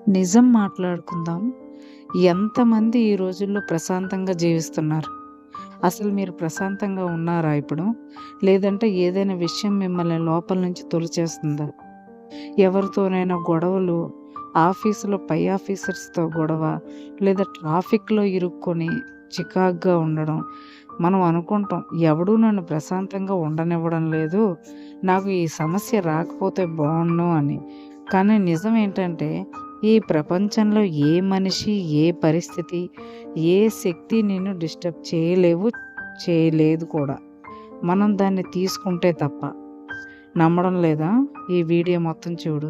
నిజం మాట్లాడుకుందాం. ఎంతమంది ఈ రోజుల్లో ప్రశాంతంగా జీవిస్తున్నారు? అసలు మీరు ప్రశాంతంగా ఉన్నారా ఇప్పుడు? లేదంటే ఏదైనా విషయం మిమ్మల్ని లోపల నుంచి తొలిచేస్తుందా? ఎవరితోనైనా గొడవలు, ఆఫీసులో పై ఆఫీసర్స్‌తో గొడవ, లేదా ట్రాఫిక్‌లో ఇరుక్కొని చికాకుగా ఉండడం. మనం అనుకుంటాం, ఎవడూ నన్ను ప్రశాంతంగా ఉండనివ్వడం లేదు. నాకు ఈ సమస్య రాకపోతే బావుండును అని. కానీ నిజం ఏంటంటే, ఈ ప్రపంచంలో ఏ మనిషి, ఏ పరిస్థితి, ఏ శక్తి నిన్ను డిస్టర్బ్ చేయలేవు, చేయలేదు కూడా. మనం దాన్ని తీసుకుంటే తప్ప. నమ్మడం లేదా? ఈ వీడియో మొత్తం చూడు.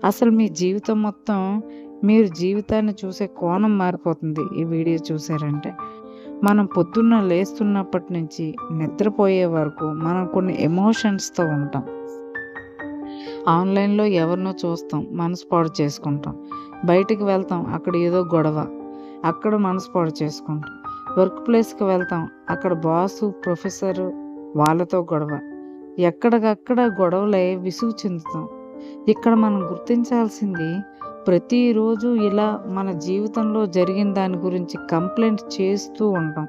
అసలు మీ జీవితం మొత్తం, మీరు జీవితాన్ని చూసే కోణం మారిపోతుంది ఈ వీడియో చూసారంటే. మనం పొద్దున్న లేస్తున్నప్పటి నుంచి నిద్రపోయే వరకు మనం కొన్ని ఎమోషన్స్‌తో ఉంటాం. ఆన్‌లైన్‌లో ఎవరినో చూస్తాం, మనసు పాడు చేసుకుంటాం. బయటికి వెళ్తాం, అక్కడ ఏదో గొడవ, అక్కడ మనసు పాడు చేసుకుంటాం. వర్క్ ప్లేస్‌కి వెళ్తాం, అక్కడ బాసు, ప్రొఫెసరు వాళ్ళతో గొడవ. ఎక్కడికక్కడ గొడవలై విసుగు చెందుతాం. ఇక్కడ మనం గుర్తించాల్సింది, ప్రతిరోజు ఇలా మన జీవితంలో జరిగిన దాని గురించి కంప్లైంట్ చేస్తూ ఉంటాం.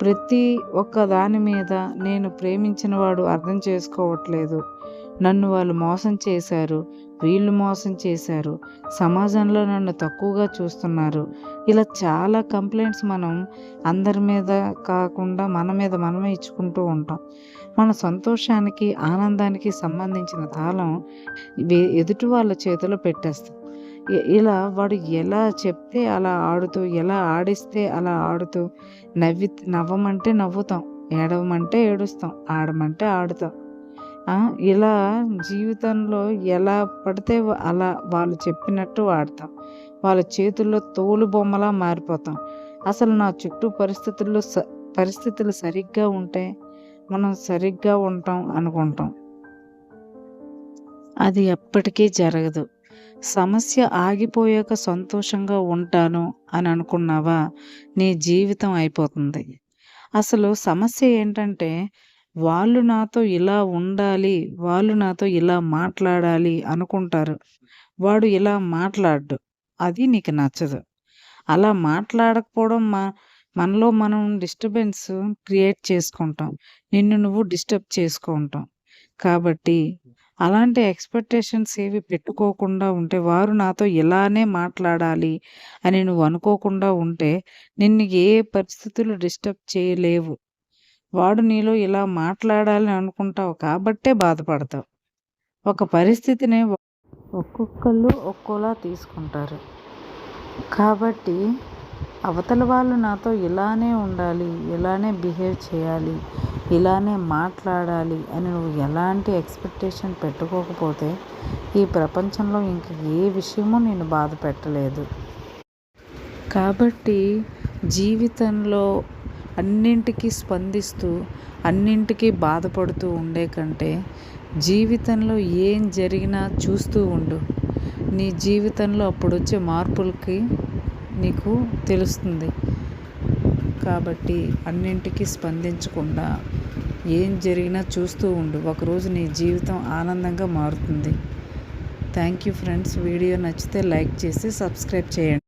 ప్రతి ఒక్క దాని మీద నేను ప్రేమించిన వాడు అర్థం చేసుకోవట్లేదు, నన్ను వాళ్ళు మోసం చేశారు, వీళ్ళు మోసం చేశారు, సమాజంలో నన్ను తక్కువగా చూస్తున్నారు. ఇలా చాలా కంప్లైంట్స్ మనం అందరి మీద కాకుండా మన మీద మనమే ఇచ్చుకుంటూ ఉంటాం. మన సంతోషానికి, ఆనందానికి సంబంధించిన తాళం ఎదుటి వాళ్ళ చేతిలో పెట్టేస్తాం. ఇలా వాడు ఎలా చెప్తే అలా ఆడుతూ, ఎలా ఆడిస్తే అలా ఆడుతూ, నవ్వమంటే నవ్వుతాం, ఏడవమంటే ఏడుస్తాం, ఆడమంటే ఆడుతాం. ఇలా జీవితంలో ఎలా పడితే అలా వాళ్ళు చెప్పినట్టు వాడతాం. వాళ్ళ చేతుల్లో తోలుబొమ్మలా మారిపోతాం. అసలు నా చుట్టూ పరిస్థితులు సరిగ్గా ఉంటే మనం సరిగ్గా ఉంటాం అనుకుంటాం. అది ఎప్పటికీ జరగదు. సమస్య ఆగిపోయాక సంతోషంగా ఉంటాను అని అనుకున్నావా, నీ జీవితం అయిపోతుంది. అసలు సమస్య ఏంటంటే, వాళ్ళు నాతో ఇలా ఉండాలి, వాళ్ళు నాతో ఇలా మాట్లాడాలి అనుకుంటారు. వాడు ఇలా మాట్లాడడు. అది నీకు నచ్చదు. అలా మాట్లాడకపోవడం మనలో మనం డిస్టర్బెన్స్ క్రియేట్ చేసుకుంటాం. నిన్ను నువ్వు డిస్టర్బ్ చేసుకుంటాం. కాబట్టి అలాంటి ఎక్స్‌పెక్టేషన్స్ ఏవి పెట్టుకోకుండా ఉంటే, వారు నాతో ఇలానే మాట్లాడాలి అని నువ్వు అనుకోకుండా ఉంటే, నిన్ను ఏ పరిస్థితులు డిస్టర్బ్ చేయలేవు. వాడు నీలో ఇలా మాట్లాడాలని అనుకుంటావు కాబట్టే బాధపడతావు. ఒక పరిస్థితిని ఒక్కొక్కళ్ళు ఒక్కోలా తీసుకుంటారు. కాబట్టి అవతల వాళ్ళు నాతో ఇలానే ఉండాలి, ఇలానే బిహేవ్ చేయాలి, ఇలానే మాట్లాడాలి అని నువ్వు ఎలాంటి ఎక్స్‌పెక్టేషన్ పెట్టుకోకపోతే, ఈ ప్రపంచంలో ఇంక ఏ విషయము నిన్ను బాధ పెట్టలేదు. కాబట్టి జీవితంలో అన్నింటికి స్పందిస్తూ, అన్నింటికి బాధపడుతూ ఉండే కంటే, జీవితంలో ఏం జరిగినా చూస్తూ ఉండు. నీ జీవితంలో అప్పుడొచ్చే మార్పులకి నీకు తెలుస్తుంది. కాబట్టి అన్నింటికి స్పందించకుండా ఏం జరిగినా చూస్తూ ఉండు. ఒకరోజు నీ జీవితం ఆనందంగా మారుతుంది. Thank you friends. వీడియో నచ్చితే లైక్ చేసి సబ్స్క్రైబ్ చేయండి.